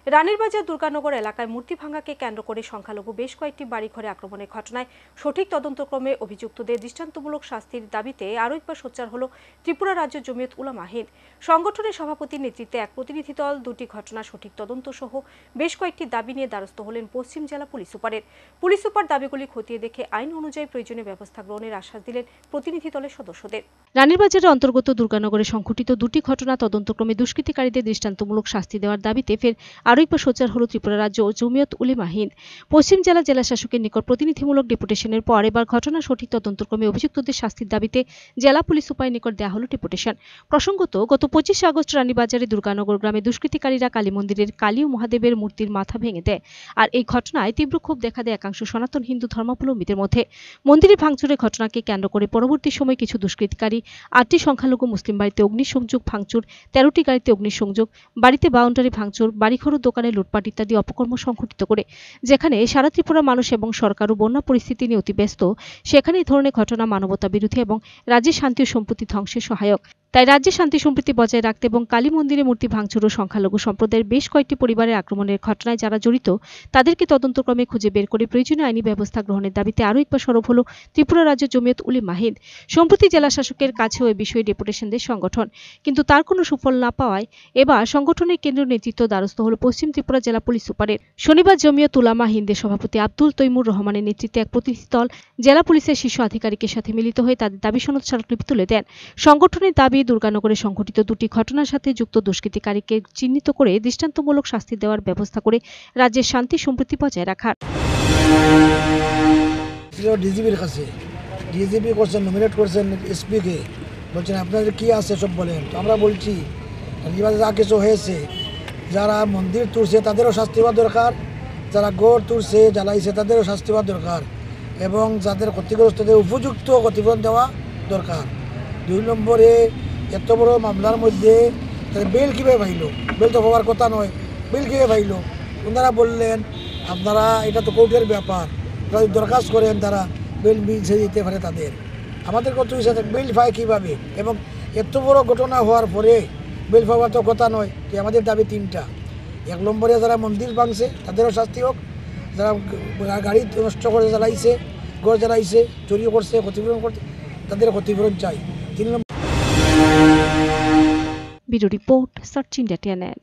রানীর বাজার দুর্গানগর এলাকায় মূর্তি ভাঙাকে কেন্দ্র করে সংখ্যালঘু বেশ কয়েকটি বাড়িঘরে আক্রমণের ঘটনায় সঠিক তদন্তক্রমে অভিযুক্তদের দৃষ্টান্তমূলক শাস্তির দাবিতে আরও একবার সোচ্চার হল ত্রিপুরা রাজ্য জমিয়ত উলামা হিন্দ। সংগঠনের সভাপতির নেতৃত্বে এক প্রতিনিধি দল দুটি ঘটনার সঠিক তদন্ত সহ বেশ কয়েকটি দাবি নিয়ে দ্বারস্থ হলেন পশ্চিম জেলা পুলিশ সুপারের। পুলিশ সুপার দাবিগুলি খতিয়ে দেখে আইন অনুযায়ী প্রয়োজনীয় ব্যবস্থা গ্রহণের আশ্বাস দিলেন প্রতিনিধি দলের সদস্যদের। রানীর বাজারের অন্তর্গত দুর্গানগরে সংঘটিত দুটি ঘটনা তদন্তক্রমে দুষ্কৃতিকারীদের দৃষ্টান্তমূলক শাস্তি দেওয়ার দাবিতে ফের আরও একবার সোচ্চার হল ত্রিপুরা রাজ্য জমিয়ত উলামা হিন্দ। পশ্চিম জেলা জেলা শাসকের নিকট প্রতিনিধিমূলক ডেপুটেশনের পর এবার ঘটনার সঠিক তদন্তক্রমে অভিযুক্তদের শাস্তির দাবিতে জেলা পুলিশ সুপারের নিকট দেওয়া হল ডেপুটেশন। প্রসঙ্গত, গত 25 আগস্ট রানীবাজারে দুর্গানগর গ্রামে দুষ্কৃতিকারীরা কালী মন্দিরের কালী ও মহাদেবের মূর্তির মাথা ভেঙে দেয়। আর এই ঘটনায় তীব্র ক্ষোভ দেখা দেয় একাংশ সনাতন হিন্দু ধর্মাবলম্বীদের মধ্যে। মন্দিরে ভাঙচুরের ঘটনাকে কেন্দ্র করে পরবর্তী সময় কিছু দুষ্কৃতিকারী 8টি সংখ্যালঘু মুসলিম বাড়িতে অগ্নিসংযোগ ভাঙচুর, 13টি গাড়িতে অগ্নিসংযোগ, বাড়িতে বাউন্ডারি ভাঙচুর, বাড়িঘর ও দোকানে লুটপাট ইত্যাদি অপকর্ম সংঘটিত করে। যেখানে সারা ত্রিপুরা মানুষ এবং সরকারও বন্যা পরিস্থিতি নিয়ে অতি ব্যস্ত, সেখানে এই ধরনের ঘটনা মানবতা বিরোধী এবং রাজ্যের শান্তি ও সম্প্রীতি ধ্বংসে সহায়ক। তাই রাজ্যে শান্তি সম্প্রীতি বজায় রাখতে এবং কালী মন্দিরে মূর্তি ভাঙচুর ও সংখ্যালঘু সম্প্রদায়ের বেশ কয়েকটি পরিবারের আক্রমণের ঘটনায় যারা জড়িত তাদেরকে তদন্তক্রমে খুঁজে বের করে প্রয়োজনীয় আইনি ব্যবস্থা গ্রহণের দাবিতে আরও একবার সরব হল ত্রিপুরা রাজ্য জমিয়ত উলামা হিন্দ। সম্প্রতি জেলা শাসকের কাছেও এ বিষয়ে ডেপুটেশন দেয় সংগঠন, কিন্তু তার কোনো সুফল না পাওয়ায় এবার সংগঠনের কেন্দ্রীয় নেতৃত্ব দ্বারস্থ হল পশ্চিম ত্রিপুরা জেলা পুলিশ সুপারের। শনিবার জমিয়ত উলামা হিন্দের সভাপতি আব্দুল তৈমুর রহমানের নেতৃত্বে এক প্রতিনিধি দল জেলা পুলিশের শীর্ষ আধিকারিকের সাথে মিলিত হয়ে তাদের দাবি সনদ স্মারকলিপি তুলে দেন। সংগঠনের দাবি, দুর্গানগরে সংঘটিত দুটি ঘটনার সাথে যুক্ত দুষ্কৃতিকারীকে চিহ্নিত করে দৃষ্টান্তমূলক শাস্তি দেওয়ার ব্যবস্থা করে রাজ্যের শান্তি সম্প্রীতি বজায় রাখার। ডিজিপির কাছে ডিজিপি করছেন, নমিনেট করছেন এসপিকে, বলছেন আপনাদের কি আছে সব বলেন। তো আমরা বলছি যা কিছু হয়েছে, যারা মন্দির তুলছে তাদেরও শাস্তি হওয়া দরকার, যারা গড় তুলছে জ্বালাইছে তাদেরও শাস্তি হওয়া দরকার, এবং যাদের ক্ষতিগ্রস্তদের উপযুক্ত ক্ষতিপূরণ দেওয়া দরকার। 2 নম্বরে, এত বড় মামলার মধ্যে বেল কীভাবে পাইল? বেল তো হওয়ার কথা নয়, বেল কীভাবে পাইল? ওনারা বললেন আপনারা এটা তো কোর্টের ব্যাপার, যদি দরখাস্ত করেন তারা বেল মিলছে দিতে পারে তাদের। আমাদের কত হিসাবে বেল পায় কীভাবে? এবং এত বড় ঘটনা হওয়ার পরে বেল পাওয়ার তো কথা নয়। তো আমাদের দাবি 3টা। 1 নম্বরে যারা মন্দির ভাঙছে তাদেরও শাস্তি হোক, যারা গাড়ি নষ্ট করে জ্বালাইছে, ঘর জ্বালাইছে, চুরি করছে, ক্ষতিপূরণ করছে, তাদের ক্ষতিপূরণ চাই। 3 নম্বর। Bureau report, search India TNN।